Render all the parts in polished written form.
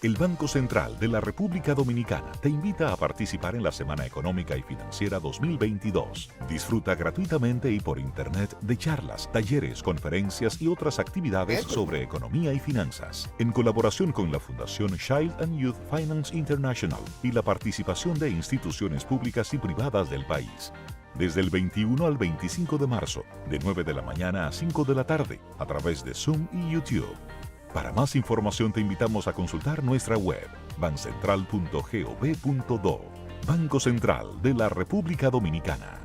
El Banco Central de la República Dominicana te invita a participar en la Semana Económica y Financiera 2022. Disfruta gratuitamente y por internet de charlas, talleres, conferencias y otras actividades sobre economía y finanzas, en colaboración con la Fundación Child and Youth Finance International y la participación de instituciones públicas y privadas del país. Desde el 21 al 25 de marzo, de 9 de la mañana a 5 de la tarde, a través de Zoom y YouTube. Para más información te invitamos a consultar nuestra web, bancentral.gov.do. Banco Central de la República Dominicana.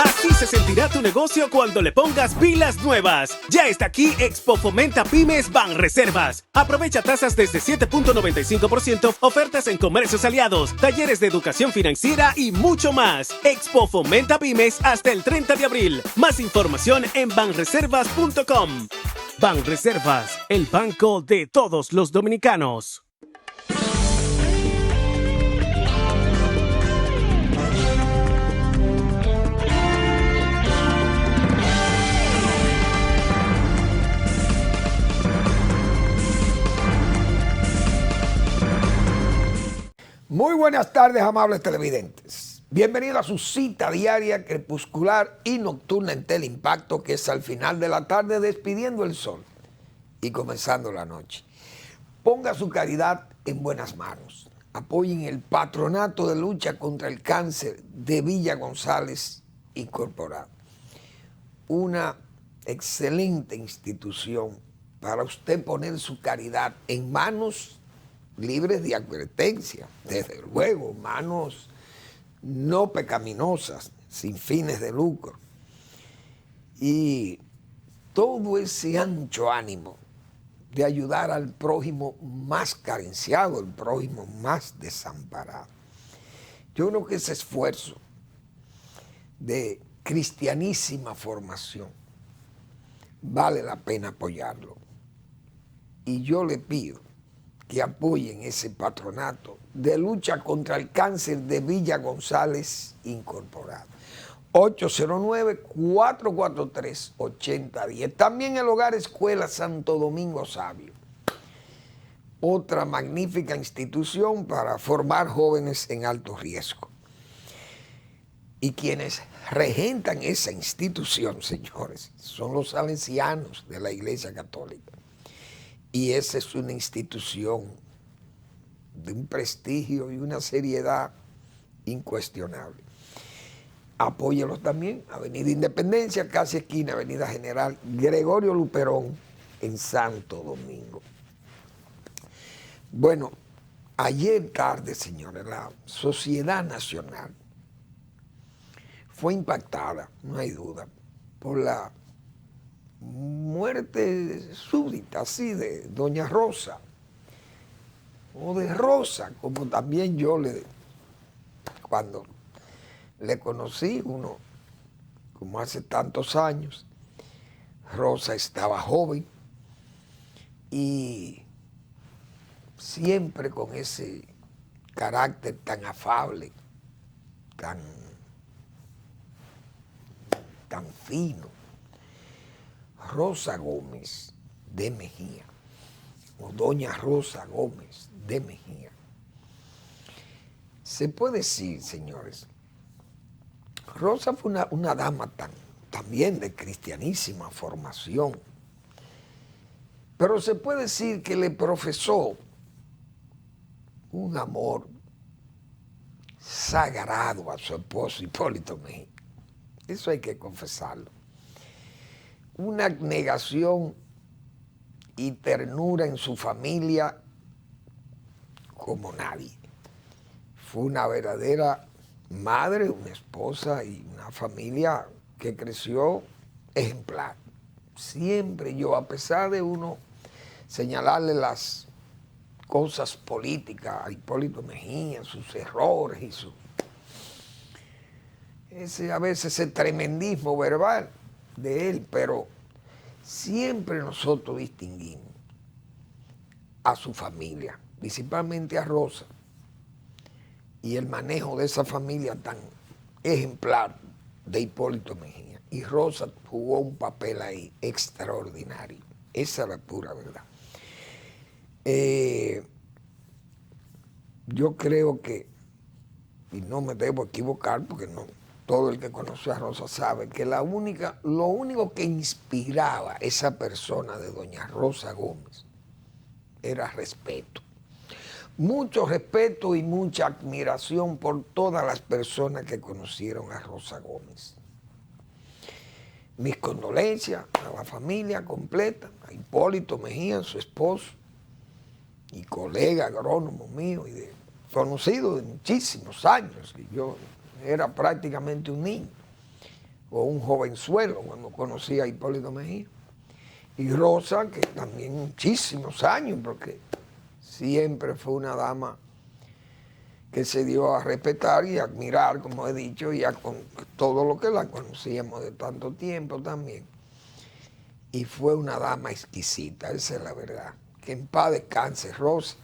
Así se sentirá tu negocio cuando le pongas pilas nuevas. Ya está aquí Expo Fomenta Pymes Banreservas. Aprovecha tasas desde 7.95%, ofertas en comercios aliados, talleres de educación financiera y mucho más. Expo Fomenta Pymes hasta el 30 de abril. Más información en banreservas.com. Banreservas, el banco de todos los dominicanos. Muy buenas tardes, amables televidentes. Bienvenidos a su cita diaria, crepuscular y nocturna en Teleimpacto, que es al final de la tarde despidiendo el sol y comenzando la noche. Ponga su caridad en buenas manos. Apoyen el Patronato de Lucha contra el Cáncer de Villa González Incorporado. Una excelente institución para usted poner su caridad en manos libres de advertencia, desde luego, manos no pecaminosas, sin fines de lucro. Y todo ese ancho ánimo de ayudar al prójimo más carenciado, el prójimo más desamparado. Yo creo que ese esfuerzo de cristianísima formación vale la pena apoyarlo. Y yo le pido que apoyen ese patronato de lucha contra el cáncer de Villa González Incorporado. 809-443-8010. También el Hogar Escuela Santo Domingo Sabio. Otra magnífica institución para formar jóvenes en alto riesgo. Y quienes regentan esa institución, señores, son los salesianos de la Iglesia Católica. Y esa es una institución de un prestigio y una seriedad incuestionable. Apóyelos también, Avenida Independencia, casi esquina, Avenida General Gregorio Luperón, en Santo Domingo. Bueno, ayer tarde, señores, la sociedad nacional fue impactada, no hay duda, por la muerte súbita, así, de doña Rosa, o de Rosa, como también yo cuando le conocí, como hace tantos años, Rosa estaba joven y siempre con ese carácter tan afable, tan fino. Rosa Gómez de Mejía, o doña Rosa Gómez de Mejía. Se puede decir, señores, Rosa fue una dama también de cristianísima formación, pero se puede decir que le profesó un amor sagrado a su esposo Hipólito Mejía. Eso hay que confesarlo. Una abnegación y ternura en su familia como nadie. Fue una verdadera madre, una esposa y una familia que creció ejemplar. Siempre yo, a pesar de uno señalarle las cosas políticas a Hipólito Mejía, sus errores y a veces ese tremendismo verbal de él, pero siempre nosotros distinguimos a su familia, principalmente a Rosa, y el manejo de esa familia tan ejemplar de Hipólito Mejía. Y Rosa jugó un papel ahí extraordinario. Esa es la pura verdad. Yo creo que, y no me debo equivocar porque no, todo el que conoce a Rosa sabe que lo único que inspiraba a esa persona de doña Rosa Gómez era respeto. Mucho respeto y mucha admiración por todas las personas que conocieron a Rosa Gómez. Mis condolencias a la familia completa, a Hipólito Mejía, su esposo, y colega agrónomo mío, y conocido de muchísimos años, que yo era prácticamente un niño, o un jovenzuelo cuando conocí a Hipólito Mejía. Y Rosa, que también muchísimos años, porque siempre fue una dama que se dio a respetar y a admirar, como he dicho, y a con todo lo que la conocíamos de tanto tiempo también. Y fue una dama exquisita, esa es la verdad. Que en paz descanse Rosa.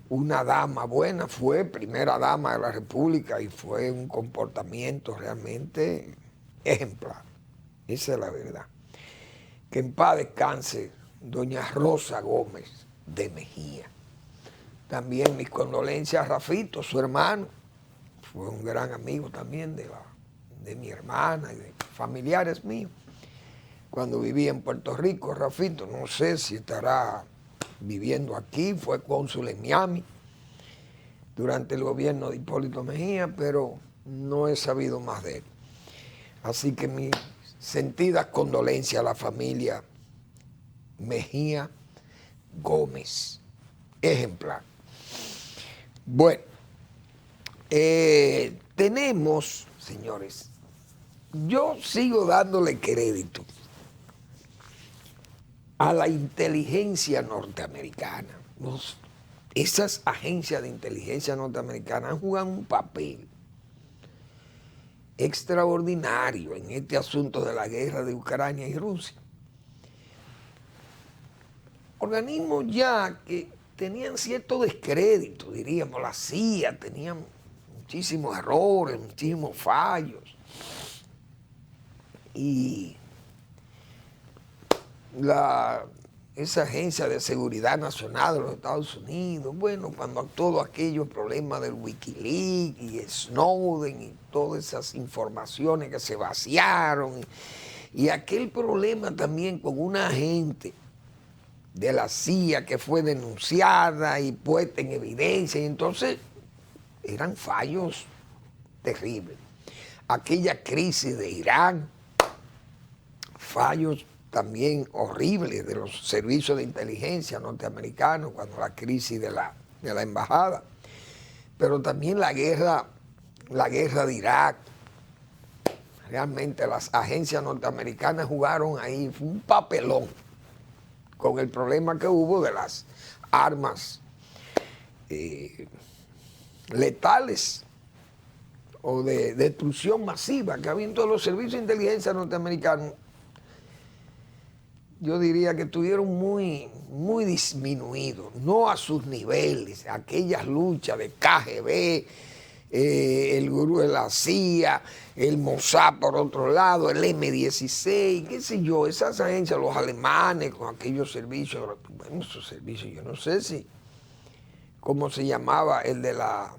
Una dama buena, fue primera dama de la República y fue un comportamiento realmente ejemplar. Esa es la verdad. Que en paz descanse doña Rosa Gómez de Mejía. También mis condolencias a Rafito, su hermano. Fue un gran amigo también de mi hermana y de familiares míos. Cuando vivía en Puerto Rico, Rafito, no sé si estará viviendo aquí, fue cónsul en Miami durante el gobierno de Hipólito Mejía, pero no he sabido más de él. Así que mis sentidas condolencias a la familia Mejía Gómez, ejemplar. Bueno, tenemos, señores, yo sigo dándole crédito a la inteligencia norteamericana. Esas agencias de inteligencia norteamericanas han jugado un papel extraordinario en este asunto de la guerra de Ucrania y Rusia. Organismos ya que tenían cierto descrédito, diríamos, la CIA tenía muchísimos errores, muchísimos fallos. Y esa agencia de seguridad nacional de los Estados Unidos, bueno, cuando todo aquellos problemas del Wikileaks y Snowden y todas esas informaciones que se vaciaron, y aquel problema también con una agente de la CIA que fue denunciada y puesta en evidencia, y entonces eran fallos terribles. Aquella crisis de Irán, fallos también horribles de los servicios de inteligencia norteamericanos, cuando la crisis de la embajada, pero también la guerra de Irak. Realmente las agencias norteamericanas jugaron ahí, fue un papelón con el problema que hubo de las armas letales o de destrucción masiva que había en todos los servicios de inteligencia norteamericanos. Yo diría que estuvieron muy disminuidos, no a sus niveles, aquellas luchas de KGB, el gurú de la CIA, el Mossad por otro lado, el M-16, qué sé yo, esas agencias, los alemanes con aquellos servicios, bueno, esos servicios, yo no sé si, cómo se llamaba el de la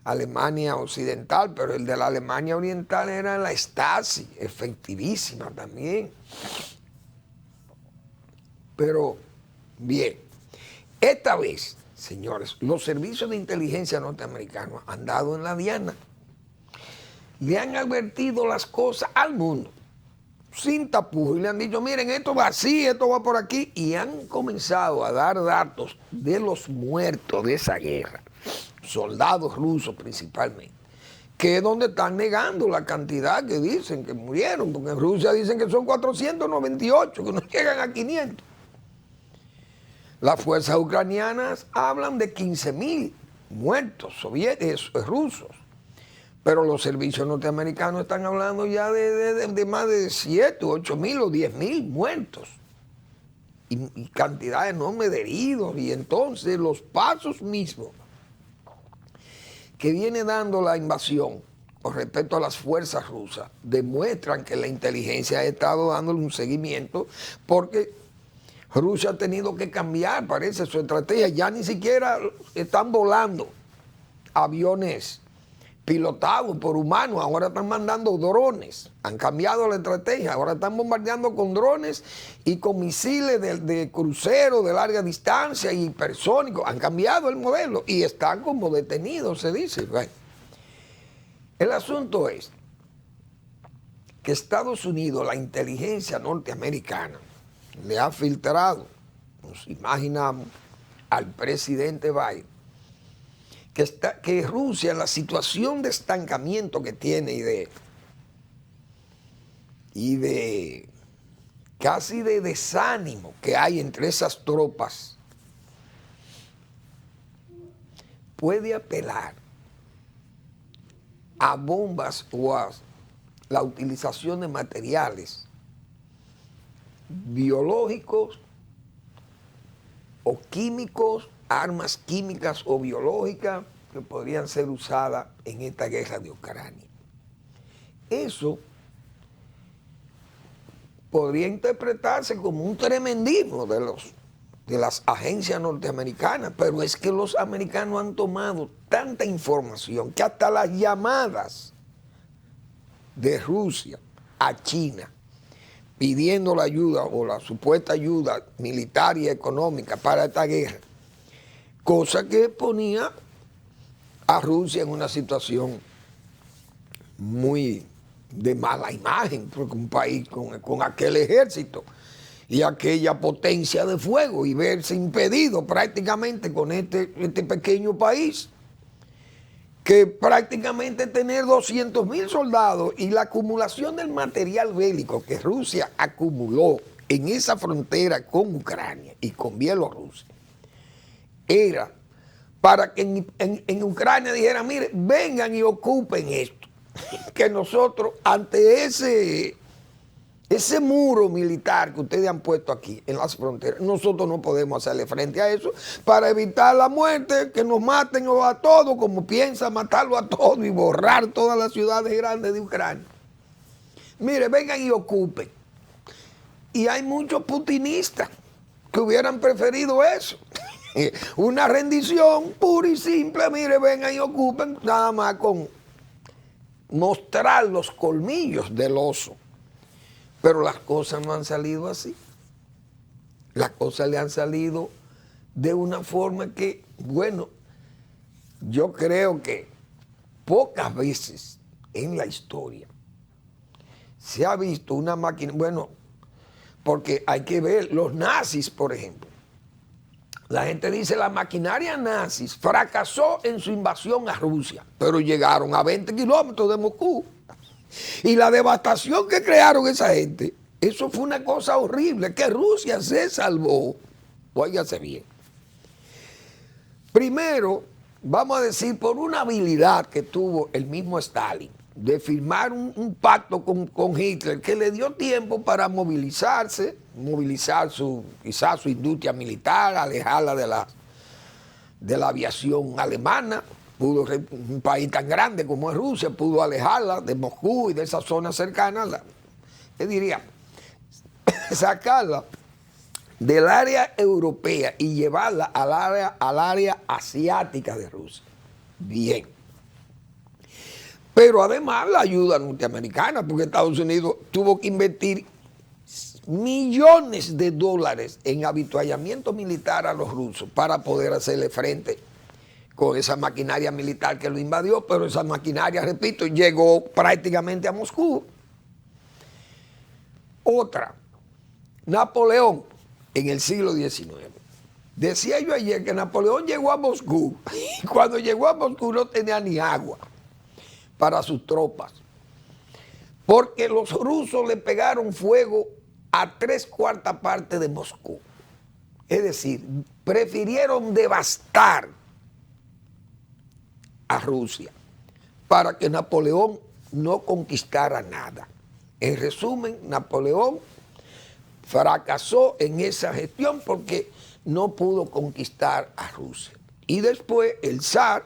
Alemania Occidental, pero el de la Alemania Oriental era la Stasi, efectivísima también. Pero, bien, esta vez, señores, los servicios de inteligencia norteamericanos han dado en la diana. Le han advertido las cosas al mundo, sin tapujos, y le han dicho, miren, esto va así, esto va por aquí, y han comenzado a dar datos de los muertos de esa guerra, soldados rusos principalmente, que es donde están negando la cantidad que dicen que murieron, porque en Rusia dicen que son 498, que no llegan a 500. Las fuerzas ucranianas hablan de 15.000 muertos rusos, pero los servicios norteamericanos están hablando ya de más de 7, 8.000 o 10.000 muertos y cantidad enorme de heridos. Y entonces los pasos mismos que viene dando la invasión con respecto a las fuerzas rusas, demuestran que la inteligencia ha estado dándole un seguimiento porque Rusia ha tenido que cambiar, parece, su estrategia. Ya ni siquiera están volando aviones pilotados por humanos, ahora están mandando drones. Han cambiado la estrategia, ahora están bombardeando con drones y con misiles de crucero de larga distancia y hipersónicos. Han cambiado el modelo y están como detenidos, se dice. Bueno, el asunto es que Estados Unidos, la inteligencia norteamericana, le ha filtrado, nos imaginamos, al presidente Biden, que Rusia, en la situación de estancamiento que tiene y de casi de desánimo que hay entre esas tropas, puede apelar a bombas o a la utilización de materiales biológicos o químicos, armas químicas o biológicas que podrían ser usadas en esta guerra de Ucrania. Eso podría interpretarse como un tremendismo de las agencias norteamericanas, pero es que los americanos han tomado tanta información que hasta las llamadas de Rusia a China pidiendo la ayuda o la supuesta ayuda militar y económica para esta guerra, cosa que ponía a Rusia en una situación muy de mala imagen, porque un país con aquel ejército y aquella potencia de fuego y verse impedido prácticamente con este pequeño país, que prácticamente tener 200,000 soldados y la acumulación del material bélico que Rusia acumuló en esa frontera con Ucrania y con Bielorrusia, era para que en Ucrania dijeran, mire, vengan y ocupen esto, que nosotros ante ese muro militar que ustedes han puesto aquí en las fronteras, nosotros no podemos hacerle frente a eso para evitar la muerte, que nos maten a todos, como piensan matarlo a todos y borrar todas las ciudades grandes de Ucrania. Mire, vengan y ocupen. Y hay muchos putinistas que hubieran preferido eso. Una rendición pura y simple, mire, vengan y ocupen, nada más con mostrar los colmillos del oso. Pero las cosas no han salido así. Las cosas le han salido de una forma que, bueno, yo creo que pocas veces en la historia se ha visto una máquina, bueno, porque hay que ver los nazis, por ejemplo. La gente dice la maquinaria nazis fracasó en su invasión a Rusia, pero llegaron a 20 kilómetros de Moscú. Y la devastación que crearon esa gente, eso fue una cosa horrible, que Rusia se salvó. Óigase bien. Primero, vamos a decir, por una habilidad que tuvo el mismo Stalin, de firmar un pacto con Hitler que le dio tiempo para movilizar quizás su industria militar, alejarla de la aviación alemana. Pudo, un país tan grande como es Rusia, pudo alejarla de Moscú y de esas zonas cercanas, sacarla del área europea y llevarla al área asiática de Rusia. Bien. Pero además la ayuda norteamericana, porque Estados Unidos tuvo que invertir millones de dólares en habituallamiento militar a los rusos para poder hacerle frente con esa maquinaria militar que lo invadió, pero esa maquinaria, repito, llegó prácticamente a Moscú. Otra, Napoleón en el siglo XIX. Decía yo ayer que Napoleón llegó a Moscú y cuando llegó a Moscú no tenía ni agua para sus tropas, porque los rusos le pegaron fuego a 3/4 partes de Moscú. Es decir, prefirieron devastar a Rusia para que Napoleón no conquistara nada. En resumen, Napoleón fracasó en esa gestión porque no pudo conquistar a Rusia. Y después el zar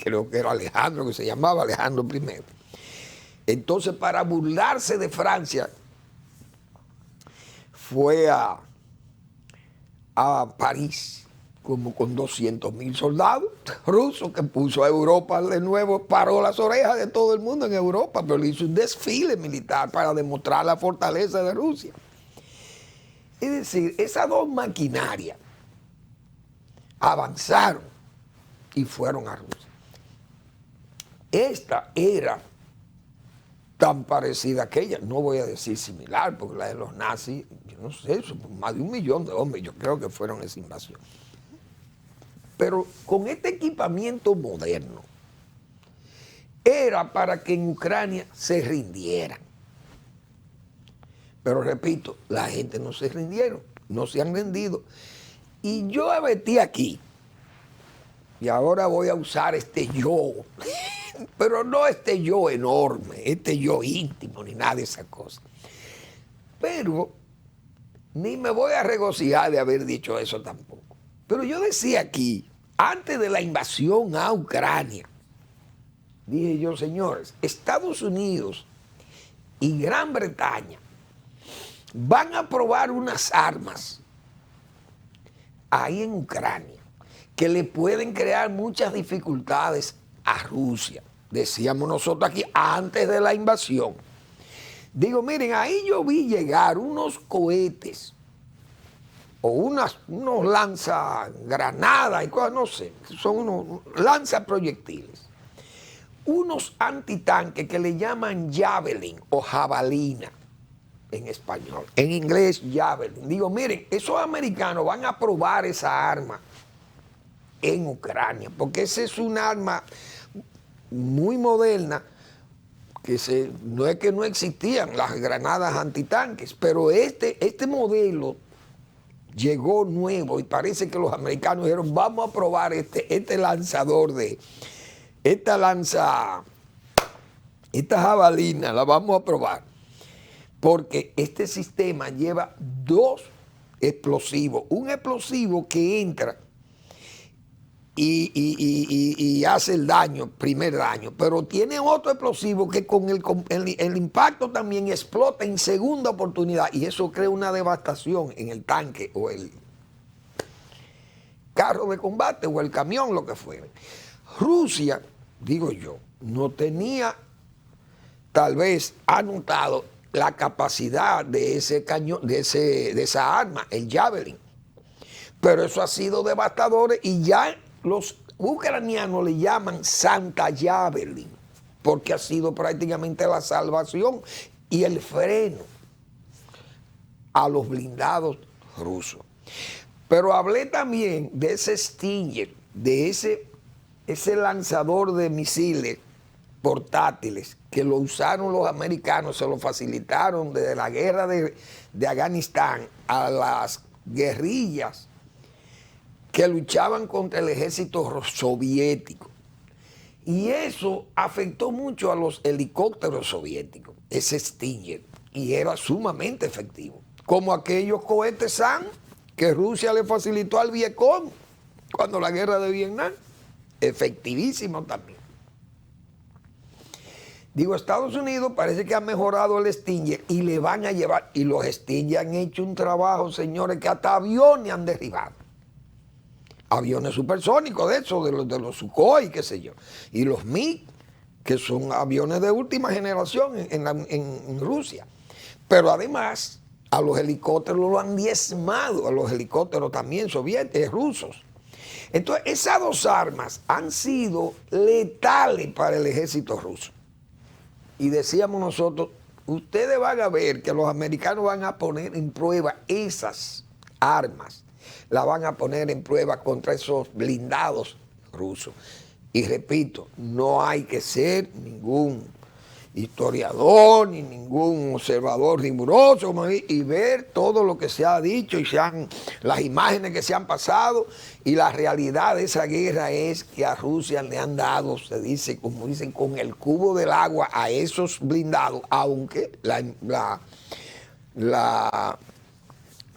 creo que era Alejandro, que se llamaba Alejandro I. Entonces, para burlarse de Francia, fue a París, como con 200.000 soldados rusos, que puso a Europa de nuevo, paró las orejas de todo el mundo en Europa, pero le hizo un desfile militar para demostrar la fortaleza de Rusia. Es decir, esas dos maquinarias avanzaron y fueron a Rusia. Esta era tan parecida a aquella, no voy a decir similar, porque la de los nazis, yo no sé, más de 1 millón de hombres, yo creo que fueron esa invasión. Pero con este equipamiento moderno, era para que en Ucrania se rindieran. Pero repito, la gente no se rindieron, no se han rendido. Y yo metí aquí, y ahora voy a usar este yo, pero no este yo enorme, este yo íntimo, ni nada de esas cosas. Pero ni me voy a regocijar de haber dicho eso tampoco. Pero yo decía aquí, antes de la invasión a Ucrania, dije yo, señores, Estados Unidos y Gran Bretaña van a probar unas armas ahí en Ucrania que le pueden crear muchas dificultades a Rusia. Decíamos nosotros aquí antes de la invasión. Digo, miren, ahí yo vi llegar unos cohetes o unos lanzagranadas y cosas, no sé, son unos lanzaproyectiles. Unos antitanques que le llaman Javelin o jabalina en español. En inglés, Javelin. Digo, miren, esos americanos van a probar esa arma en Ucrania, porque esa es un arma muy moderna, no es que no existían las granadas antitanques, pero este modelo llegó nuevo y parece que los americanos dijeron, vamos a probar este lanzador esta jabalina, la vamos a probar, porque este sistema lleva 2 explosivos, un explosivo que entra y hace el primer daño, pero tiene otro explosivo que con el impacto también explota en segunda oportunidad, y eso crea una devastación en el tanque o el carro de combate o el camión, lo que fuera. Rusia, digo yo, no tenía tal vez anotado la capacidad de ese cañón, de esa arma, el Javelin, pero eso ha sido devastador y ya los ucranianos le llaman Santa Javelin, porque ha sido prácticamente la salvación y el freno a los blindados rusos. Pero hablé también de ese Stinger, de ese lanzador de misiles portátiles que lo usaron los americanos, se lo facilitaron desde la guerra de Afganistán a las guerrillas que luchaban contra el ejército soviético. Y eso afectó mucho a los helicópteros soviéticos, ese Stinger, y era sumamente efectivo. Como aquellos cohetes SAM que Rusia le facilitó al Vietcong cuando la guerra de Vietnam, efectivísimo también. Digo, Estados Unidos parece que ha mejorado el Stinger y le van a llevar, y los Stinger han hecho un trabajo, señores, que hasta aviones han derribado. Aviones supersónicos de esos, de los Sukhoi, qué sé yo. Y los MiG, que son aviones de última generación en Rusia. Pero además, a los helicópteros lo han diezmado, a los helicópteros también soviéticos, rusos. Entonces, esas 2 armas han sido letales para el ejército ruso. Y decíamos nosotros, ustedes van a ver que los americanos van a poner en prueba esas armas, la van a poner en prueba contra esos blindados rusos. Y repito, no hay que ser ningún historiador ni ningún observador riguroso y ver todo lo que se ha dicho y las imágenes que se han pasado, y la realidad de esa guerra es que a Rusia le han dado, se dice, como dicen, con el cubo del agua a esos blindados, aunque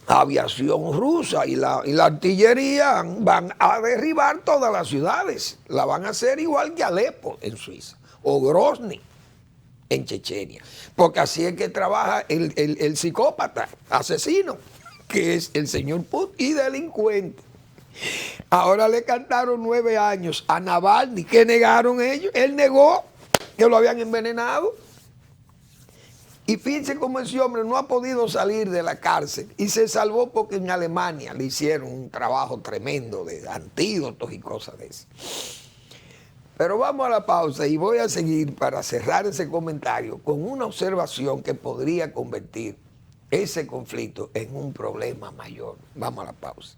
aviación rusa y la artillería van a derribar todas las ciudades. La van a hacer igual que Alepo en Suiza o Grozny en Chechenia. Porque así es que trabaja el psicópata, asesino, que es el señor Putin y delincuente. Ahora le cantaron 9 años a Navalny. ¿Qué negaron ellos? Él negó que lo habían envenenado. Y fíjense cómo ese hombre no ha podido salir de la cárcel y se salvó porque en Alemania le hicieron un trabajo tremendo de antídotos y cosas de eso. Pero vamos a la pausa y voy a seguir para cerrar ese comentario con una observación que podría convertir ese conflicto en un problema mayor. Vamos a la pausa.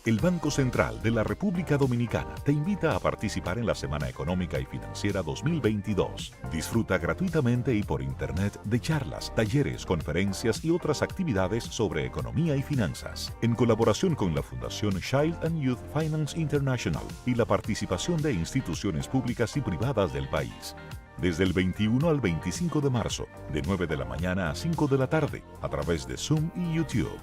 El Banco Central de la República Dominicana te invita a participar en la Semana Económica y Financiera 2022. Disfruta gratuitamente y por internet de charlas, talleres, conferencias y otras actividades sobre economía y finanzas, en colaboración con la Fundación Child and Youth Finance International y la participación de instituciones públicas y privadas del país. Desde el 21 al 25 de marzo, de 9 de la mañana a 5 de la tarde, a través de Zoom y YouTube.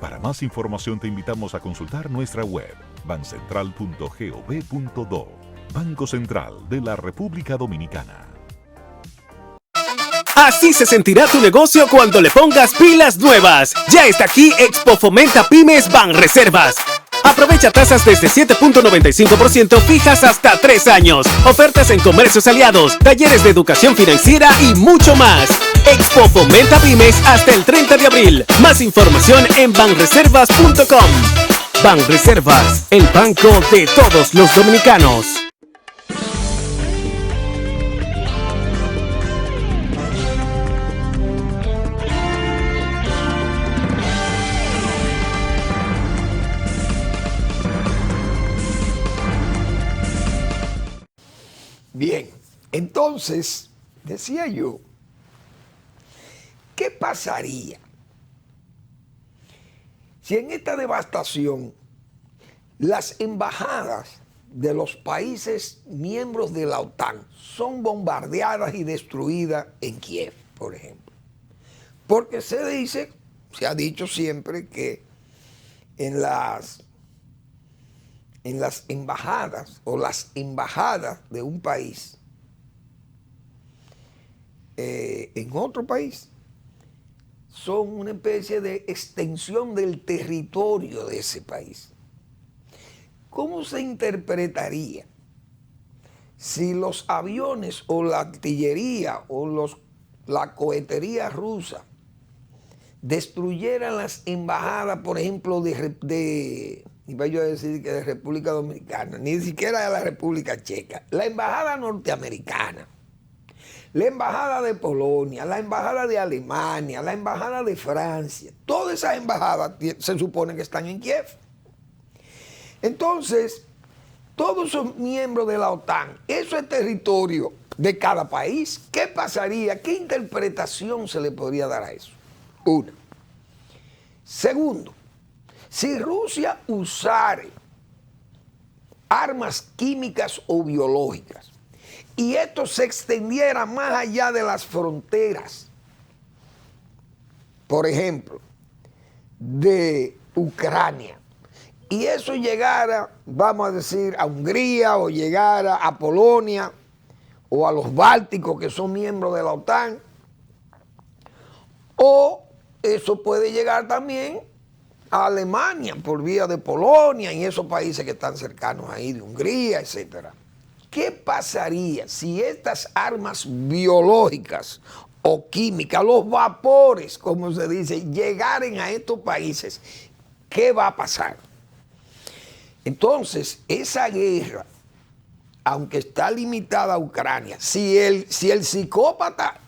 Para más información te invitamos a consultar nuestra web, bancentral.gov.do. Banco Central de la República Dominicana. Así se sentirá tu negocio cuando le pongas pilas nuevas. Ya está aquí Expo Fomenta Pymes Banreservas. Aprovecha tasas desde 7.95% fijas hasta 3 años. Ofertas en comercios aliados, talleres de educación financiera y mucho más. Expo Fomenta Pymes hasta el 30 de abril. Más información en banreservas.com. Banreservas, el banco de todos los dominicanos. Bien, entonces, decía yo, ¿qué pasaría si en esta devastación las embajadas de los países miembros de la OTAN son bombardeadas y destruidas en Kiev, por ejemplo? Porque se ha dicho siempre que en las embajadas o las embajadas de un país en otro país son una especie de extensión del territorio de ese país. ¿Cómo se interpretaría si los aviones o la artillería o la cohetería rusa destruyeran las embajadas, por ejemplo, iba yo a decir que de República Dominicana, ni siquiera de la República Checa, la embajada norteamericana, la embajada de Polonia, la embajada de Alemania, la embajada de Francia, todas esas embajadas se supone que están en Kiev? Entonces, todos son miembros de la OTAN, eso es territorio de cada país. ¿Qué pasaría? ¿Qué interpretación se le podría dar a eso? Una. Segundo, si Rusia usara armas químicas o biológicas y esto se extendiera más allá de las fronteras, por ejemplo, de Ucrania, y eso llegara, vamos a decir, a Hungría o llegara a Polonia o a los bálticos que son miembros de la OTAN, o eso puede llegar también a Alemania por vía de Polonia y esos países que están cercanos ahí, de Hungría, etc. ¿Qué pasaría si estas armas biológicas o químicas, los vapores, como se dice, llegaran a estos países? ¿Qué va a pasar? Entonces, esa guerra, aunque está limitada a Ucrania, si el psicópata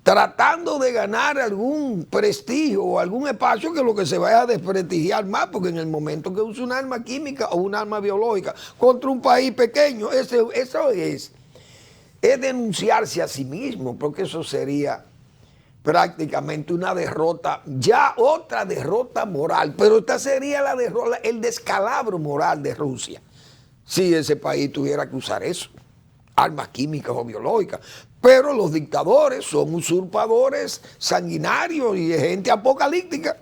tratando de ganar algún prestigio o algún espacio que lo que se vaya a desprestigiar más, porque en el momento que usa un arma química o un arma biológica contra un país pequeño, eso es denunciarse a sí mismo, porque eso sería prácticamente una derrota, ya otra derrota moral, pero esta sería la derrota, el descalabro moral de Rusia, si ese país tuviera que usar eso, armas químicas o biológicas. Pero los dictadores son usurpadores sanguinarios y gente apocalíptica.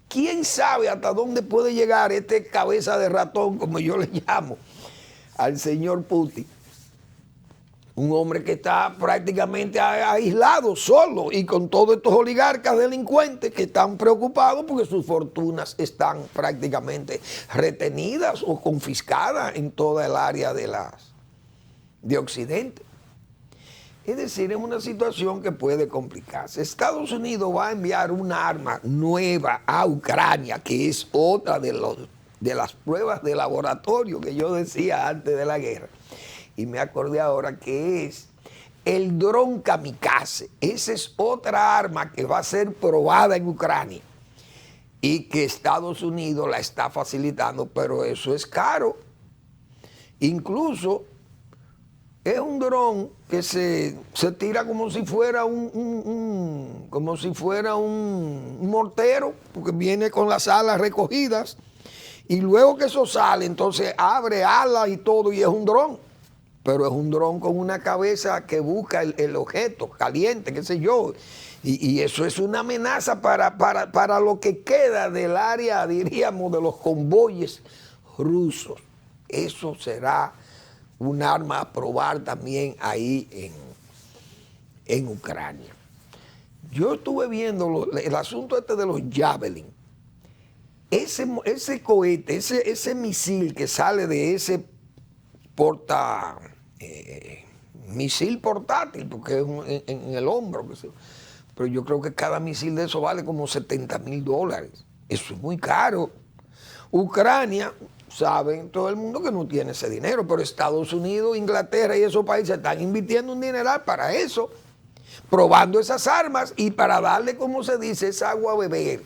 ¿Quién sabe hasta dónde puede llegar este cabeza de ratón, como yo le llamo, al señor Putin? Un hombre que está prácticamente aislado, solo, y con todos estos oligarcas delincuentes que están preocupados porque sus fortunas están prácticamente retenidas o confiscadas en toda el área de Occidente. Es decir, es una situación que puede complicarse. Estados Unidos va a enviar una arma nueva a Ucrania, que es otra de las pruebas de laboratorio que yo decía antes de la guerra. Y me acordé ahora que es el dron kamikaze. Esa es otra arma que va a ser probada en Ucrania y que Estados Unidos la está facilitando, pero eso es caro. Incluso es un dron que se tira como si fuera un mortero, porque viene con las alas recogidas, y luego que eso sale, entonces abre alas y todo, y es un dron. Pero es un dron con una cabeza que busca el objeto caliente, qué sé yo. Y eso es una amenaza para lo que queda del área, diríamos, de los convoyes rusos. Eso será un arma a probar también ahí en Ucrania. Yo estuve viendo el asunto este de los Javelin. Ese cohete, ese misil que sale de ese misil portátil, porque es en el hombro. Pero yo creo que cada misil de eso vale como $70,000. Eso es muy caro. Ucrania, saben todo el mundo que no tiene ese dinero, pero Estados Unidos, Inglaterra y esos países están invirtiendo un dineral para eso, probando esas armas y para darle, como se dice, esa agua a beber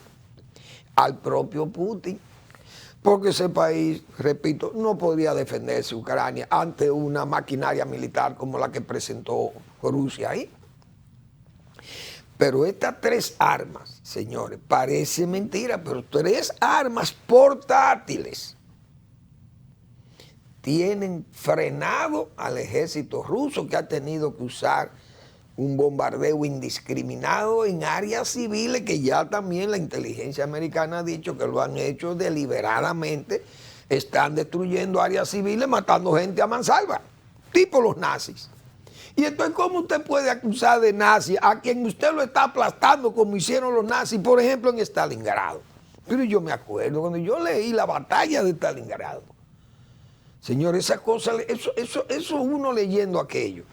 al propio Putin. Porque ese país, repito, no podría defenderse Ucrania ante una maquinaria militar como la que presentó Rusia ahí. Pero estas 3 armas, señores, parece mentira, pero 3 armas portátiles tienen frenado al ejército ruso, que ha tenido que usar un bombardeo indiscriminado en áreas civiles, que ya también la inteligencia americana ha dicho que lo han hecho deliberadamente. Están destruyendo áreas civiles, matando gente a mansalva, tipo los nazis. Y entonces, ¿cómo usted puede acusar de nazi a quien usted lo está aplastando como hicieron los nazis, por ejemplo, en Stalingrado? Pero yo me acuerdo cuando yo leí la batalla de Stalingrado. Señor, esa cosa, eso uno leyendo aquello,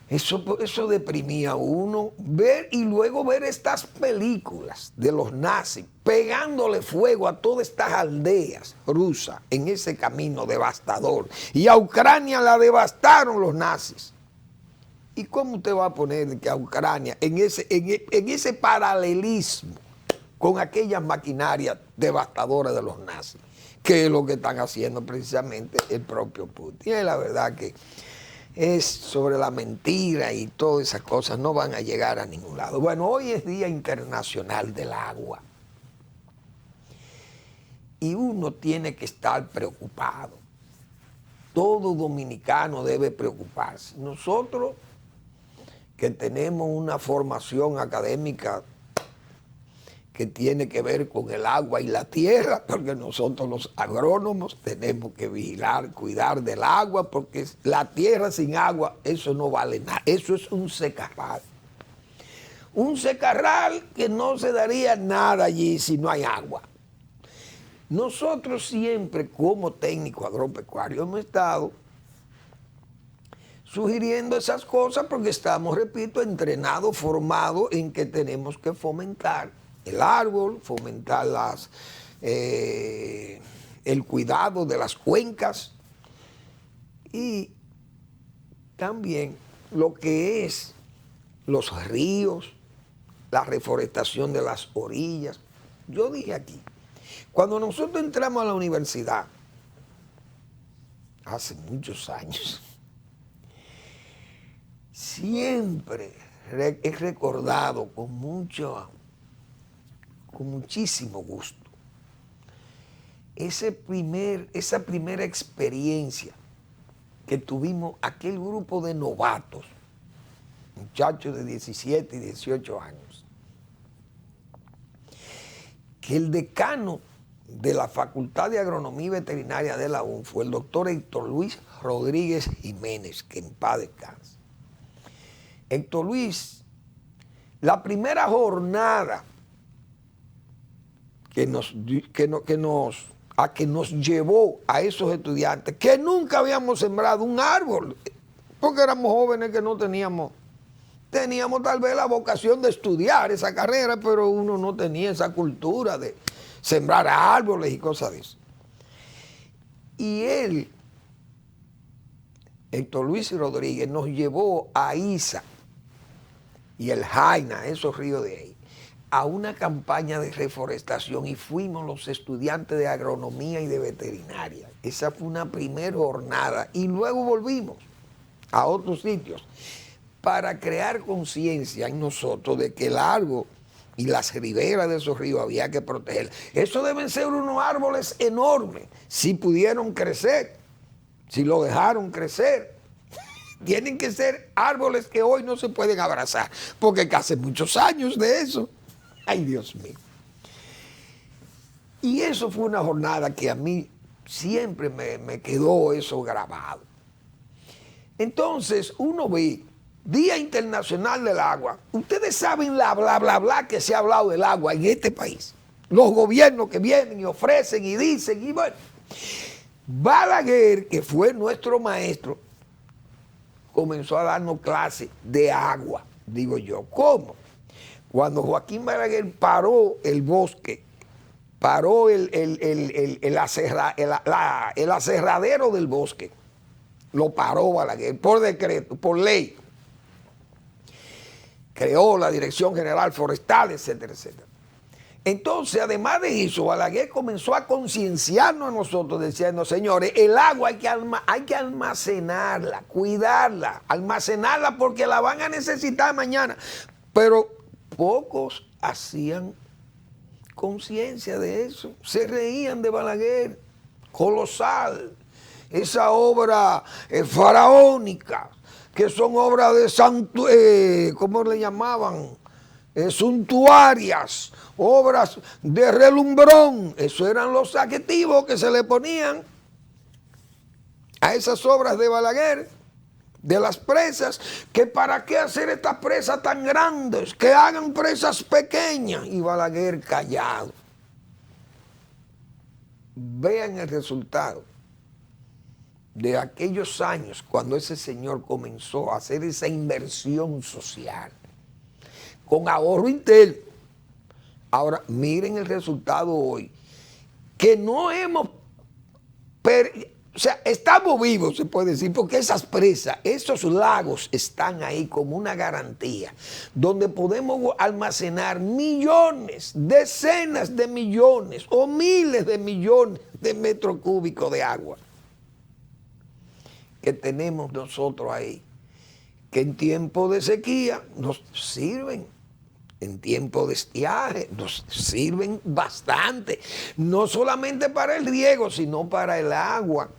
eso deprimía a uno, ver y luego ver estas películas de los nazis pegándole fuego a todas estas aldeas rusas en ese camino devastador. Y a Ucrania la devastaron los nazis. ¿Y cómo usted va a poner que a Ucrania en ese paralelismo con aquellas maquinarias devastadoras de los nazis? Que es lo que están haciendo precisamente el propio Putin. Y la verdad que es sobre la mentira y todas esas cosas, no van a llegar a ningún lado. Bueno, hoy es Día Internacional del Agua. Y uno tiene que estar preocupado. Todo dominicano debe preocuparse. Nosotros, que tenemos una formación académica que tiene que ver con el agua y la tierra, porque nosotros los agrónomos tenemos que vigilar, cuidar del agua, porque la tierra sin agua, eso no vale nada, eso es un secarral. Un secarral que no se daría nada allí si no hay agua. Nosotros siempre, como técnico agropecuario, hemos estado sugiriendo esas cosas porque estamos, repito, entrenados, formados en que tenemos que fomentar el árbol, fomentar el cuidado de las cuencas y también lo que es los ríos, la reforestación de las orillas. Yo dije aquí, cuando nosotros entramos a la universidad, hace muchos años, siempre he recordado con muchísimo gusto esa primera experiencia que tuvimos aquel grupo de novatos, muchachos de 17 y 18 años, que el decano de la Facultad de Agronomía y Veterinaria de la UNF fue el doctor Héctor Luis Rodríguez Jiménez, que en paz descanse. Héctor Luis, la primera jornada que nos llevó a esos estudiantes, que nunca habíamos sembrado un árbol, porque éramos jóvenes que no teníamos tal vez la vocación de estudiar esa carrera, pero uno no tenía esa cultura de sembrar árboles y cosas de eso. Y él, Héctor Luis Rodríguez, nos llevó a Isa y el Jaina, esos ríos de ahí, a una campaña de reforestación, y fuimos los estudiantes de agronomía y de veterinaria. Esa fue una primera jornada, y luego volvimos a otros sitios para crear conciencia en nosotros de que el árbol y las riberas de esos ríos había que proteger. Eso deben ser unos árboles enormes, si pudieron crecer, si lo dejaron crecer. Tienen que ser árboles que hoy no se pueden abrazar, porque hace muchos años de eso. Ay, Dios mío. Y eso fue una jornada que a mí siempre me quedó eso grabado. Entonces uno ve Día Internacional del Agua. Ustedes saben la bla, bla, bla que se ha hablado del agua en este país. Los gobiernos que vienen y ofrecen y dicen, y bueno. Balaguer, que fue nuestro maestro, comenzó a darnos clases de agua. Digo yo, ¿cómo? Cuando Joaquín Balaguer paró el bosque, paró el aserradero del bosque, lo paró Balaguer por decreto, por ley. Creó la Dirección General Forestal, etcétera, etcétera. Entonces, además de eso, Balaguer comenzó a concienciarnos a nosotros, diciendo, señores, el agua hay que almacenarla, cuidarla, almacenarla porque la van a necesitar mañana. Pero pocos hacían conciencia de eso, se reían de Balaguer, colosal, esa obra faraónica, que son obras de ¿cómo le llamaban? Suntuarias, obras de relumbrón. Esos eran los adjetivos que se le ponían a esas obras de Balaguer, de las presas, que para qué hacer estas presas tan grandes, que hagan presas pequeñas. Y Balaguer callado. Vean el resultado de aquellos años cuando ese señor comenzó a hacer esa inversión social con ahorro interno. Ahora, miren el resultado hoy, que no hemos, o sea, estamos vivos, se puede decir, porque esas presas, esos lagos están ahí como una garantía, donde podemos almacenar millones, decenas de millones o miles de millones de metros cúbicos de agua que tenemos nosotros ahí, que en tiempo de sequía nos sirven, en tiempo de estiaje nos sirven bastante, no solamente para el riego, sino para el agua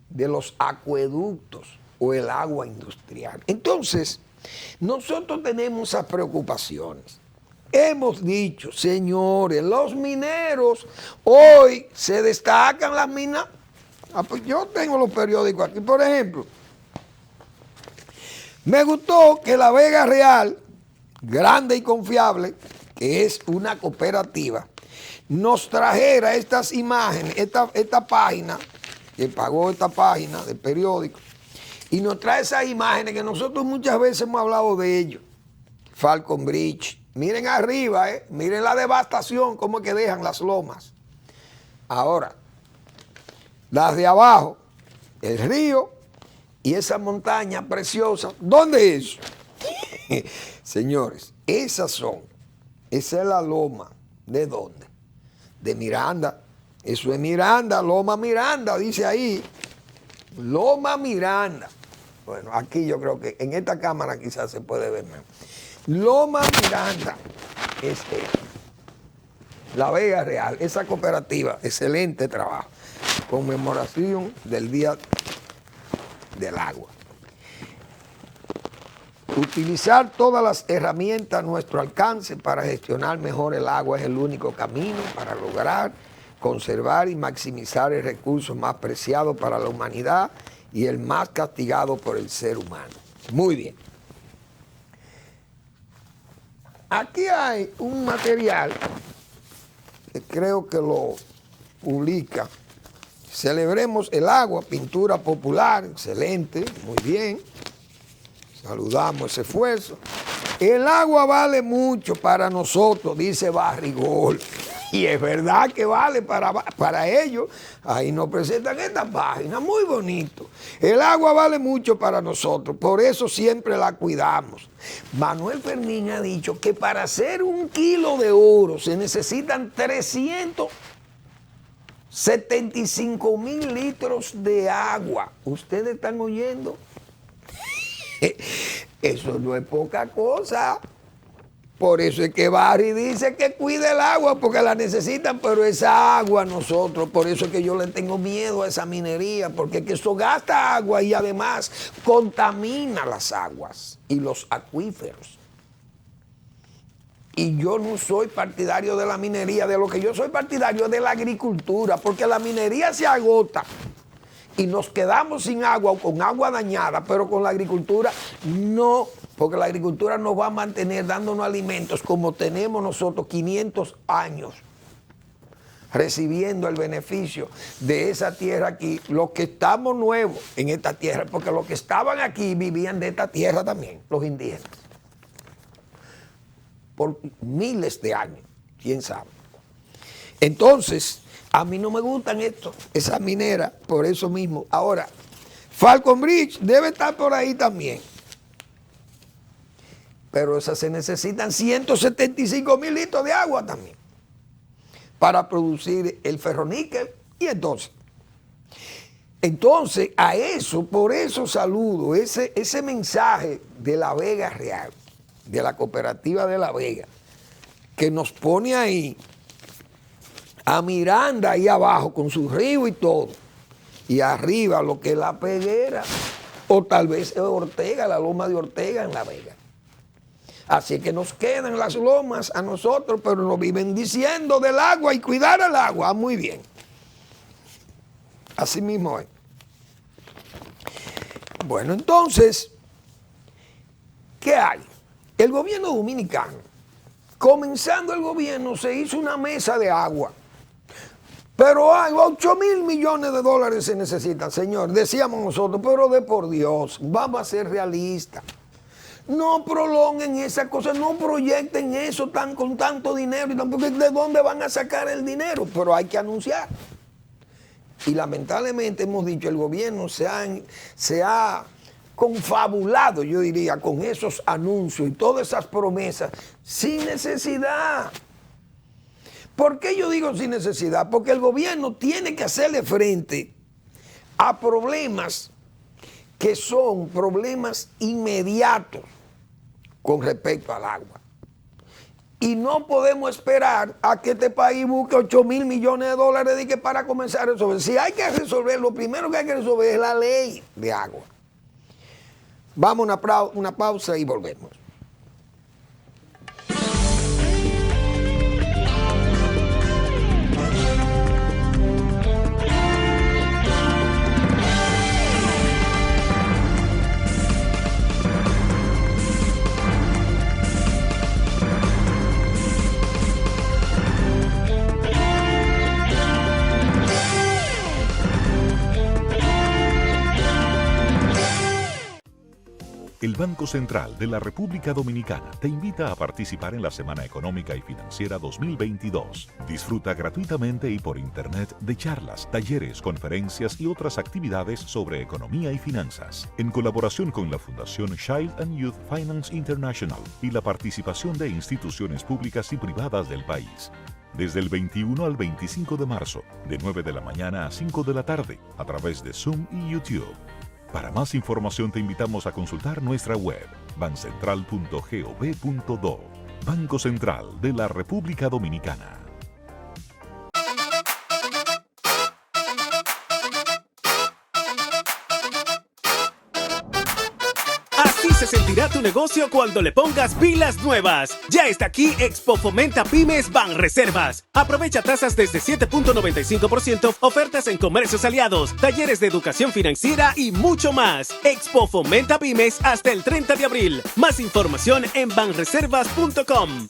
de los acueductos o el agua industrial. Entonces, nosotros tenemos esas preocupaciones. Hemos dicho, señores, los mineros hoy se destacan las minas. Pues yo tengo los periódicos aquí, por ejemplo. Me gustó que la Vega Real, grande y confiable, que es una cooperativa, nos trajera estas imágenes, esta página, que pagó esta página del periódico, y nos trae esas imágenes que nosotros muchas veces hemos hablado de ellos. Falcon Bridge. Miren arriba, miren la devastación, cómo es que dejan las lomas. Ahora, las de abajo, el río y esa montaña preciosa. ¿Dónde es eso? Señores, esa es la loma. ¿De dónde? De Miranda. Eso es Miranda, Loma Miranda, dice ahí. Loma Miranda. Bueno, aquí yo creo que en esta cámara quizás se puede ver mejor. Loma Miranda es La Vega Real, esa cooperativa, excelente trabajo. Conmemoración del Día del Agua. Utilizar todas las herramientas a nuestro alcance para gestionar mejor el agua es el único camino para lograr conservar y maximizar el recurso más preciado para la humanidad y el más castigado por el ser humano. Muy bien. Aquí hay un material que creo que lo publica. Celebremos el agua, pintura popular, excelente, muy bien. Saludamos ese esfuerzo. El agua vale mucho para nosotros, dice Barrigol. Y es verdad que vale para ellos. Ahí nos presentan esta página, muy bonito. El agua vale mucho para nosotros, por eso siempre la cuidamos. Manuel Fermín ha dicho que para hacer 1 kilo de oro se necesitan 375,000 litros de agua. ¿Ustedes están oyendo? Eso no es poca cosa. Por eso es que Barry dice que cuide el agua, porque la necesitan, pero esa agua nosotros, por eso es que yo le tengo miedo a esa minería, porque es que eso gasta agua y además contamina las aguas y los acuíferos. Y yo no soy partidario de la minería, de lo que yo soy partidario es de la agricultura, porque la minería se agota y nos quedamos sin agua o con agua dañada, pero con la agricultura no, porque la agricultura nos va a mantener dándonos alimentos como tenemos nosotros 500 años recibiendo el beneficio de esa tierra aquí, los que estamos nuevos en esta tierra, porque los que estaban aquí vivían de esta tierra también, los indígenas, por miles de años, quién sabe. Entonces, a mí no me gustan esas mineras, por eso mismo. Ahora, Falcon Bridge debe estar por ahí también. Pero esas se necesitan 175,000 litros de agua también para producir el ferroníquel. Y entonces a eso, por eso saludo ese mensaje de La Vega Real, de la cooperativa de La Vega, que nos pone ahí a Miranda ahí abajo con su río y todo, y arriba lo que es La Peguera, o tal vez Ortega, la loma de Ortega en La Vega. Así que nos quedan las lomas a nosotros, pero nos viven diciendo del agua y cuidar el agua. Muy bien. Así mismo es. Bueno, entonces, ¿qué hay? El gobierno dominicano, comenzando el gobierno, se hizo una mesa de agua. Pero hay 8,000 millones de dólares se necesitan, señor. Decíamos nosotros, pero de por Dios, vamos a ser realistas. No prolonguen esa cosa, no proyecten eso con tanto dinero y tampoco de dónde van a sacar el dinero, pero hay que anunciar. Y lamentablemente hemos dicho, el gobierno se ha confabulado, yo diría, con esos anuncios y todas esas promesas sin necesidad. ¿Por qué yo digo sin necesidad? Porque el gobierno tiene que hacerle frente a problemas que son problemas inmediatos con respecto al agua. Y no podemos esperar a que este país busque 8,000 millones de dólares para comenzar a resolver. Si hay que resolver, lo primero que hay que resolver es la ley de agua. Vamos a una pausa y volvemos. El Banco Central de la República Dominicana te invita a participar en la Semana Económica y Financiera 2022. Disfruta gratuitamente y por internet de charlas, talleres, conferencias y otras actividades sobre economía y finanzas, en colaboración con la Fundación Child and Youth Finance International y la participación de instituciones públicas y privadas del país. Desde el 21 al 25 de marzo, de 9 de la mañana a 5 de la tarde, a través de Zoom y YouTube. Para más información te invitamos a consultar nuestra web, bancentral.gov.do. Banco Central de la República Dominicana. Así se sentirá tu negocio cuando le pongas pilas nuevas. Ya está aquí Expo Fomenta Pymes Banreservas. Aprovecha tasas desde 7.95%, ofertas en comercios aliados, talleres de educación financiera y mucho más. Expo Fomenta Pymes hasta el 30 de abril. Más información en banreservas.com.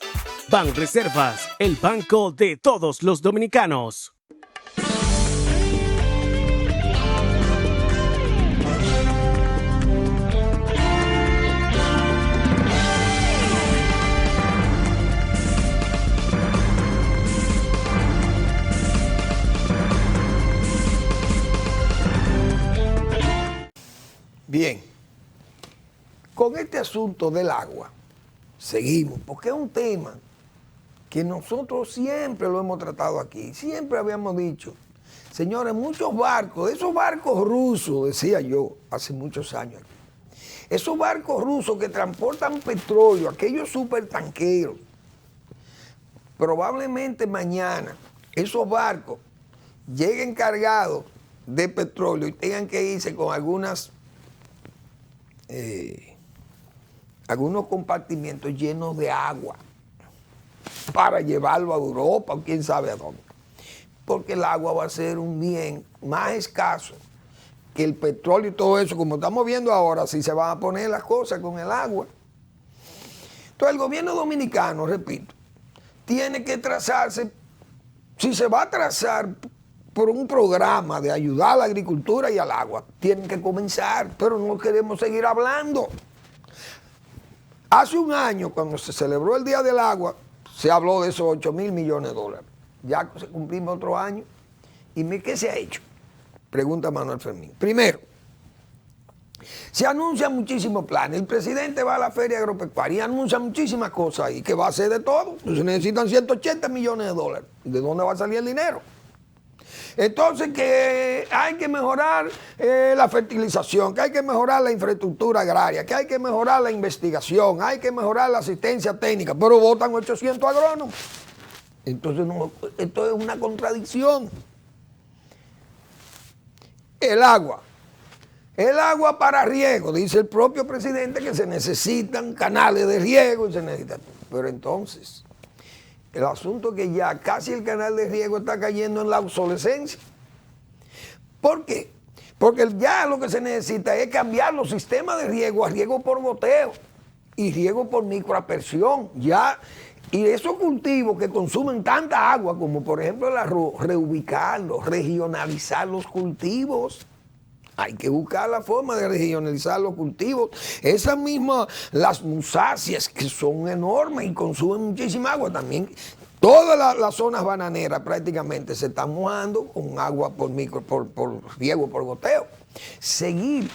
Banreservas, el banco de todos los dominicanos. Bien, con este asunto del agua, seguimos, porque es un tema que nosotros siempre lo hemos tratado aquí, siempre habíamos dicho, señores, muchos barcos, esos barcos rusos, decía yo hace muchos años aquí, esos barcos rusos que transportan petróleo, aquellos supertanqueros, probablemente mañana esos barcos lleguen cargados de petróleo y tengan que irse con algunos compartimientos llenos de agua para llevarlo a Europa o quién sabe a dónde. Porque el agua va a ser un bien más escaso que el petróleo y todo eso, como estamos viendo ahora, si se van a poner las cosas con el agua. Entonces el gobierno dominicano, repito, tiene que trazarse, si se va a trazar por un programa de ayudar a la agricultura y al agua, tienen que comenzar, pero no queremos seguir hablando. Hace un año, cuando se celebró el Día del Agua, se habló de esos 8.000 millones de dólares. Ya se cumplimos otro año. ¿Y qué se ha hecho? Pregunta Manuel Fermín. Primero, se anuncian muchísimos planes. El presidente va a la feria agropecuaria y anuncia muchísimas cosas ahí, que va a hacer de todo. Entonces necesitan 180 millones de dólares. ¿De dónde va a salir el dinero? Entonces que hay que mejorar la fertilización, que hay que mejorar la infraestructura agraria, que hay que mejorar la investigación, hay que mejorar la asistencia técnica, pero votan 800 agrónomos. Entonces esto es una contradicción. El agua para riego, dice el propio presidente que se necesitan canales de riego y se necesitan. Pero entonces, el asunto es que ya casi el canal de riego está cayendo en la obsolescencia. ¿Por qué? Porque ya lo que se necesita es cambiar los sistemas de riego a riego por goteo y riego por microaspersión. Ya, y esos cultivos que consumen tanta agua, como por ejemplo el arroz, reubicarlos, regionalizar los cultivos. Hay que buscar la forma de regionalizar los cultivos. Esas mismas, las musáceas, que son enormes y consumen muchísima agua también. Todas las zonas bananeras prácticamente se están mojando con agua por riego por goteo. Seguir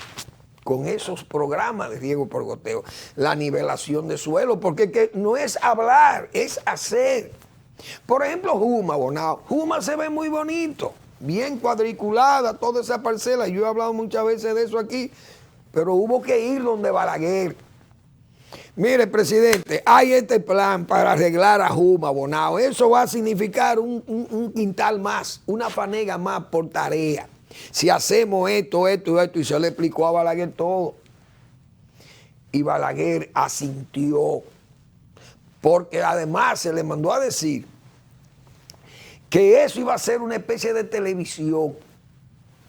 con esos programas de riego por goteo. La nivelación de suelo, porque no es hablar, es hacer. Por ejemplo, Juma, Bonao. Juma se ve muy bonito, bien cuadriculada toda esa parcela. Yo he hablado muchas veces de eso aquí, pero hubo que ir donde Balaguer. Mire, presidente, hay este plan para arreglar a Juma, Bonao. Eso va a significar un quintal más, una fanega más por tarea. Si hacemos esto, y se le explicó a Balaguer todo. Y Balaguer asintió, porque además se le mandó a decir que eso iba a ser una especie de televisión,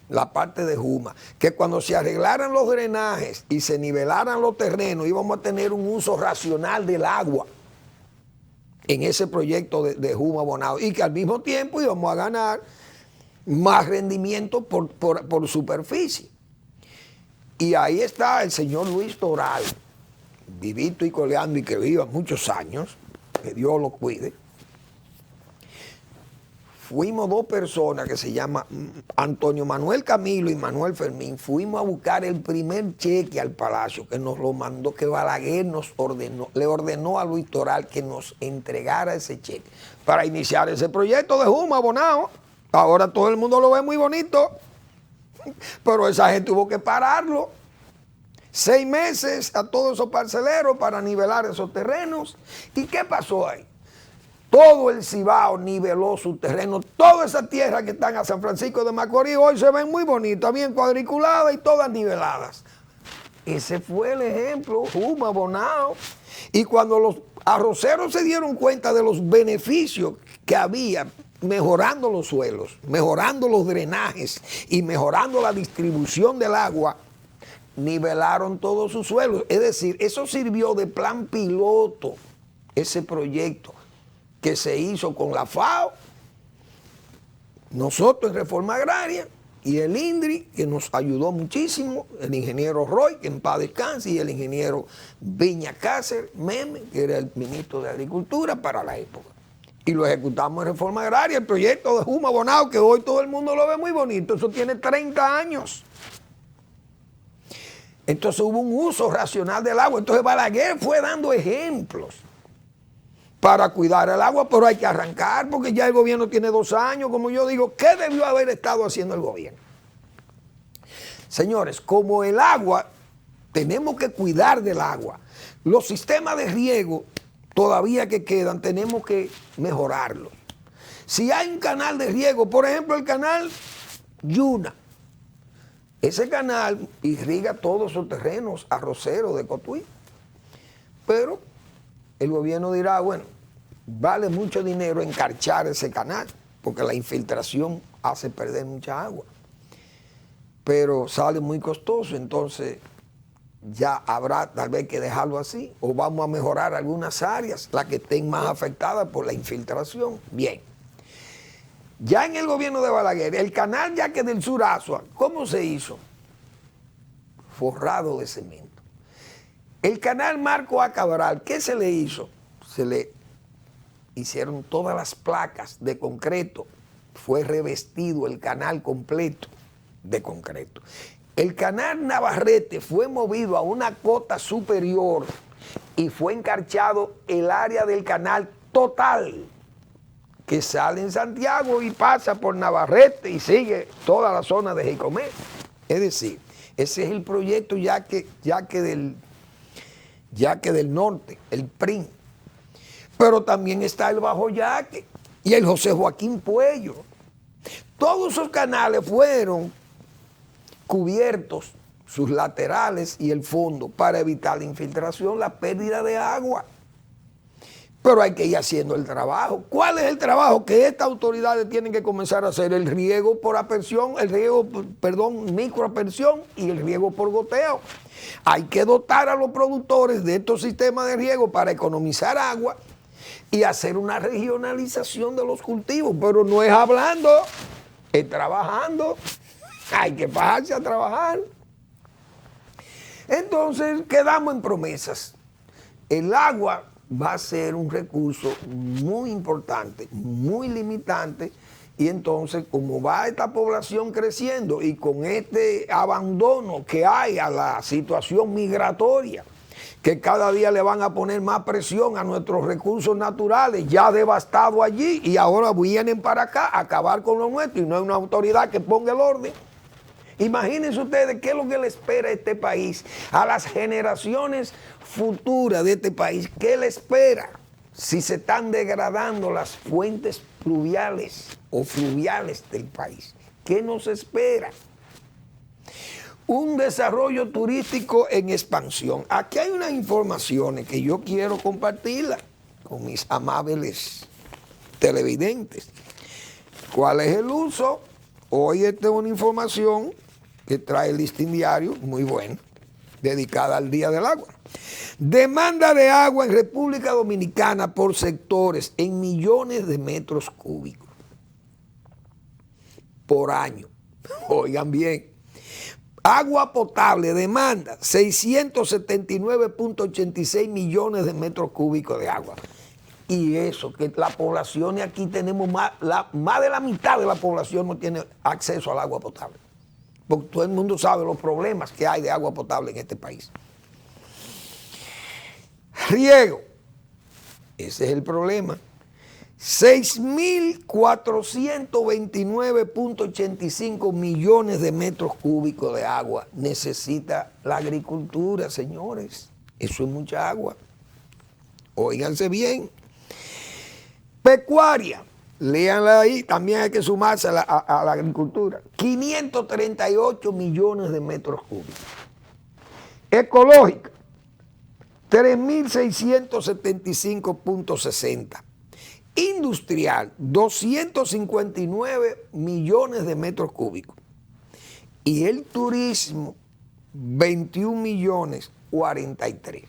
la parte de Juma, que cuando se arreglaran los drenajes y se nivelaran los terrenos, íbamos a tener un uso racional del agua en ese proyecto de Juma Bonao, y que al mismo tiempo íbamos a ganar más rendimiento por superficie. Y ahí está el señor Luis Toral, vivito y coleando y que viva muchos años, que Dios lo cuide. Fuimos dos personas que se llaman Antonio Manuel Camilo y Manuel Fermín, fuimos a buscar el primer cheque al Palacio, que nos lo mandó, que Balaguer le ordenó a Luis Toral que nos entregara ese cheque para iniciar ese proyecto de Juma Bonao. Ahora todo el mundo lo ve muy bonito, pero esa gente tuvo que pararlo. 6 meses a todos esos parceleros para nivelar esos terrenos. ¿Y qué pasó ahí? Todo el Cibao niveló su terreno, toda esa tierra que están a San Francisco de Macorís hoy se ven muy bonitas, bien cuadriculadas y todas niveladas. Ese fue el ejemplo, Juma Bonao. Y cuando los arroceros se dieron cuenta de los beneficios que había mejorando los suelos, mejorando los drenajes y mejorando la distribución del agua, nivelaron todos sus suelos. Es decir, eso sirvió de plan piloto, ese proyecto que se hizo con la FAO, nosotros en Reforma Agraria y el INDRI, que nos ayudó muchísimo, el ingeniero Roy, que en paz descanse, y el ingeniero Viña Cáceres, Meme, que era el ministro de Agricultura para la época. Y lo ejecutamos en Reforma Agraria, el proyecto de Juma Bonao, que hoy todo el mundo lo ve muy bonito, eso tiene 30 años. Entonces hubo un uso racional del agua. Entonces Balaguer fue dando ejemplos para cuidar el agua, pero hay que arrancar porque ya el gobierno tiene 2 años. Como yo digo, ¿qué debió haber estado haciendo el gobierno? Señores, como el agua, tenemos que cuidar del agua. Los sistemas de riego todavía que quedan, tenemos que mejorarlos. Si hay un canal de riego, por ejemplo el canal Yuna, ese canal irriga todos esos terrenos arroceros de Cotuí, pero el gobierno dirá, bueno, vale mucho dinero encarchar ese canal, porque la infiltración hace perder mucha agua. Pero sale muy costoso, entonces ya habrá tal vez que dejarlo así, o vamos a mejorar algunas áreas, las que estén más afectadas por la infiltración. Bien. Ya en el gobierno de Balaguer, el canal Yaque del Sur Azua, ¿cómo se hizo? Forrado de cemento. El canal Marco A. Cabral, ¿qué se le hizo? Se le hicieron todas las placas de concreto, fue revestido el canal completo de concreto. El canal Navarrete fue movido a una cota superior y fue encarchado el área del canal total, que sale en Santiago y pasa por Navarrete y sigue toda la zona de Jicomé. Es decir, ese es el proyecto Yaque del Norte, el PRIN. Pero también está el Bajo Yaque y el José Joaquín Puello. Todos esos canales fueron cubiertos, sus laterales y el fondo, para evitar la infiltración, la pérdida de agua. Pero hay que ir haciendo el trabajo. ¿Cuál es el trabajo que estas autoridades tienen que comenzar a hacer? El riego por aspersión, microaspersión y el riego por goteo. Hay que dotar a los productores de estos sistemas de riego para economizar agua y hacer una regionalización de los cultivos. Pero no es hablando, es trabajando. Hay que bajarse a trabajar. Entonces quedamos en promesas. El agua va a ser un recurso muy importante, muy limitante, y entonces como va esta población creciendo y con este abandono que hay a la situación migratoria, que cada día le van a poner más presión a nuestros recursos naturales ya devastados allí, y ahora vienen para acá a acabar con lo nuestro y no hay una autoridad que ponga el orden. Imagínense ustedes qué es lo que le espera a este país, a las generaciones futuras de este país. ¿Qué le espera si se están degradando las fuentes pluviales o fluviales del país? ¿Qué nos espera? Un desarrollo turístico en expansión. Aquí hay unas informaciones que yo quiero compartirlas con mis amables televidentes. ¿Cuál es el uso? Hoy esta es una información que trae el Listín Diario, muy buena, dedicada al Día del Agua. Demanda de agua en República Dominicana por sectores en millones de metros cúbicos por año. Oigan bien, Agua potable demanda 679.86 millones de metros cúbicos de agua. Y eso, que la población, y aquí tenemos más de la mitad de la población no tiene acceso al agua potable. Porque todo el mundo sabe los problemas que hay de agua potable en este país. Riego, ese es el problema. 6.429.85 millones de metros cúbicos de agua necesita la agricultura, señores. Eso es mucha agua. Óiganse bien. Pecuaria, léanla ahí, también hay que sumarse a la agricultura. 538 millones de metros cúbicos. Ecológica, 3.675.60. Industrial, 259 millones de metros cúbicos. Y el turismo, 21 millones 43.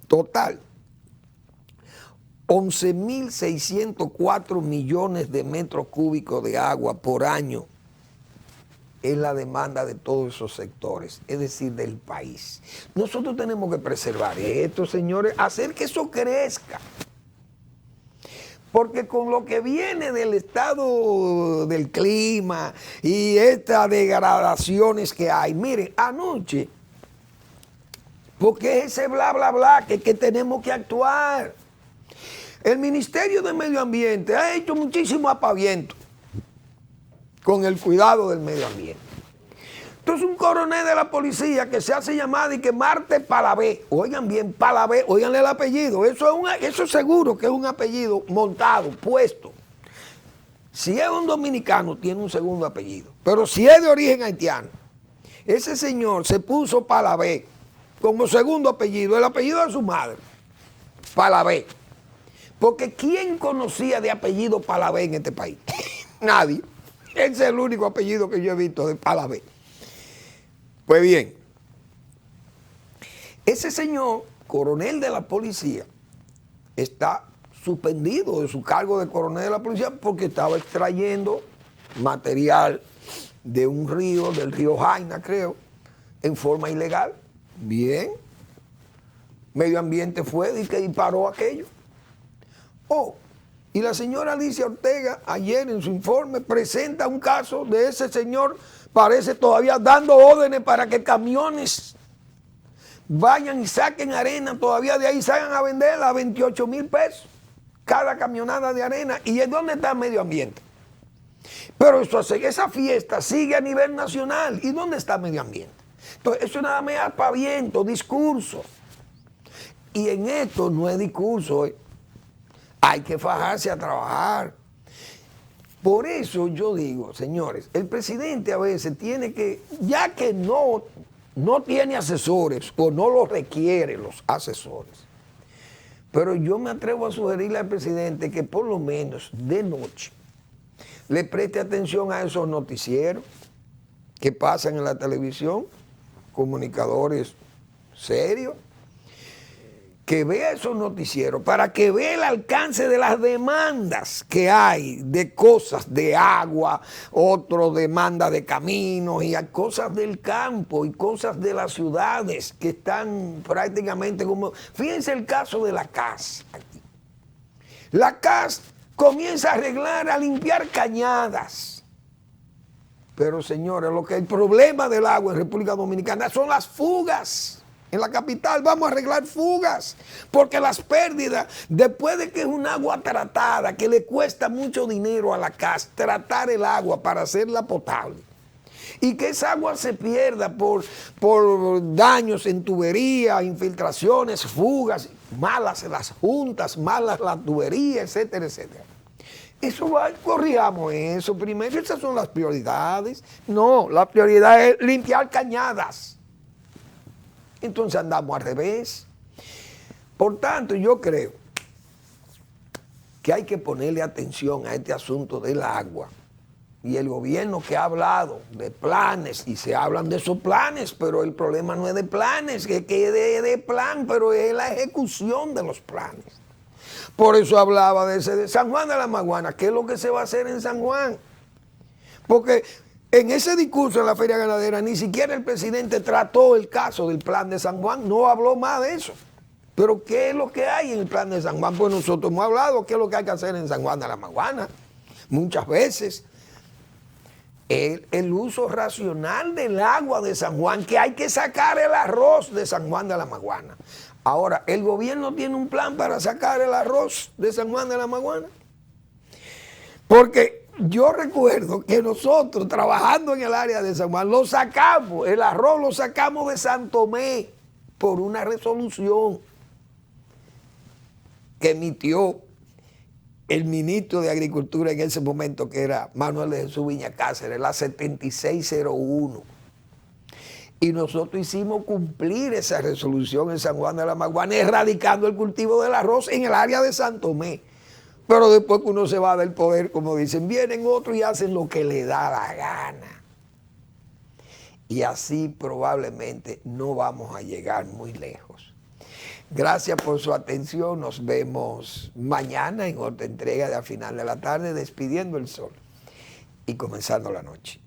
Total, 11.604 millones de metros cúbicos de agua por año es la demanda de todos esos sectores, es decir, del país. Nosotros tenemos que preservar esto, señores, hacer que eso crezca. Porque con lo que viene del estado del clima y estas degradaciones que hay, miren, anoche, porque ese bla, bla, bla, que tenemos que actuar. El Ministerio de Medio Ambiente ha hecho muchísimo apaviento con el cuidado del medio ambiente. Entonces un coronel de la policía que se hace llamar y que Marte Palavé, oigan bien, Palavé, oiganle el apellido, eso es seguro que es un apellido montado, puesto. Si es un dominicano, tiene un segundo apellido, pero si es de origen haitiano, ese señor se puso Palavé como segundo apellido, el apellido de su madre, Palavé. Porque ¿quién conocía de apellido Palavé en este país? Nadie. Ese es el único apellido que yo he visto de Palavé. Pues bien, ese señor, coronel de la policía, está suspendido de su cargo de coronel de la policía porque estaba extrayendo material de un río, del río Jaina, creo, en forma ilegal. Bien. Medio Ambiente fue y que disparó aquello. Oh, y la señora Alicia Ortega ayer en su informe presenta un caso de ese señor, parece todavía dando órdenes para que camiones vayan y saquen arena, todavía de ahí salgan a venderla a 28,000 pesos cada camionada de arena. ¿Y en dónde está el medio ambiente? Pero esa fiesta sigue a nivel nacional. ¿Y dónde está el medio ambiente? Entonces, eso nada más es aspaviento, discurso. Y en esto no es discurso, hay que fajarse a trabajar. Por eso yo digo, señores, el presidente a veces tiene que, ya que no tiene asesores o no lo requiere los asesores, pero yo me atrevo a sugerirle al presidente que por lo menos de noche le preste atención a esos noticieros que pasan en la televisión, comunicadores serios, que vea esos noticieros para que vea el alcance de las demandas que hay de cosas de agua, otro demanda de caminos y hay cosas del campo y cosas de las ciudades que están prácticamente como... Fíjense el caso de la CAS aquí. La CAS comienza a arreglar, a limpiar cañadas. Pero señores, el problema del agua en República Dominicana son las fugas. En la capital vamos a arreglar fugas, porque las pérdidas, después de que es un agua tratada, que le cuesta mucho dinero a la CAS tratar el agua para hacerla potable, y que esa agua se pierda por daños en tubería, infiltraciones, fugas, malas las juntas, malas las tuberías, etcétera, etcétera. Corrijamos eso primero, esas son las prioridades. No, la prioridad es limpiar cañadas. Entonces andamos al revés. Por tanto, yo creo que hay que ponerle atención a este asunto del agua. Y el gobierno que ha hablado de planes, y se hablan de esos planes, pero el problema no es de planes, que de plan, pero es la ejecución de los planes. Por eso hablaba de San Juan de la Maguana. ¿Qué es lo que se va a hacer en San Juan? Porque En ese discurso en la Feria Ganadera, ni siquiera el presidente trató el caso del Plan de San Juan, no habló más de eso. Pero ¿qué es lo que hay en el Plan de San Juan? Pues nosotros hemos hablado qué es lo que hay que hacer en San Juan de la Maguana. Muchas veces el uso racional del agua de San Juan, que hay que sacar el arroz de San Juan de la Maguana. Ahora, ¿el gobierno tiene un plan para sacar el arroz de San Juan de la Maguana? Porque yo recuerdo que nosotros trabajando en el área de San Juan, lo sacamos, el arroz lo sacamos de San Tomé por una resolución que emitió el ministro de Agricultura en ese momento, que era Manuel de Jesús Viña Cáceres, la 7601. Y nosotros hicimos cumplir esa resolución en San Juan de la Maguana, erradicando el cultivo del arroz en el área de San Tomé. Pero después que uno se va del poder, como dicen, vienen otros y hacen lo que le da la gana. Y así probablemente no vamos a llegar muy lejos. Gracias por su atención. Nos vemos mañana en otra entrega de A Final de la Tarde, despidiendo el sol y comenzando la noche.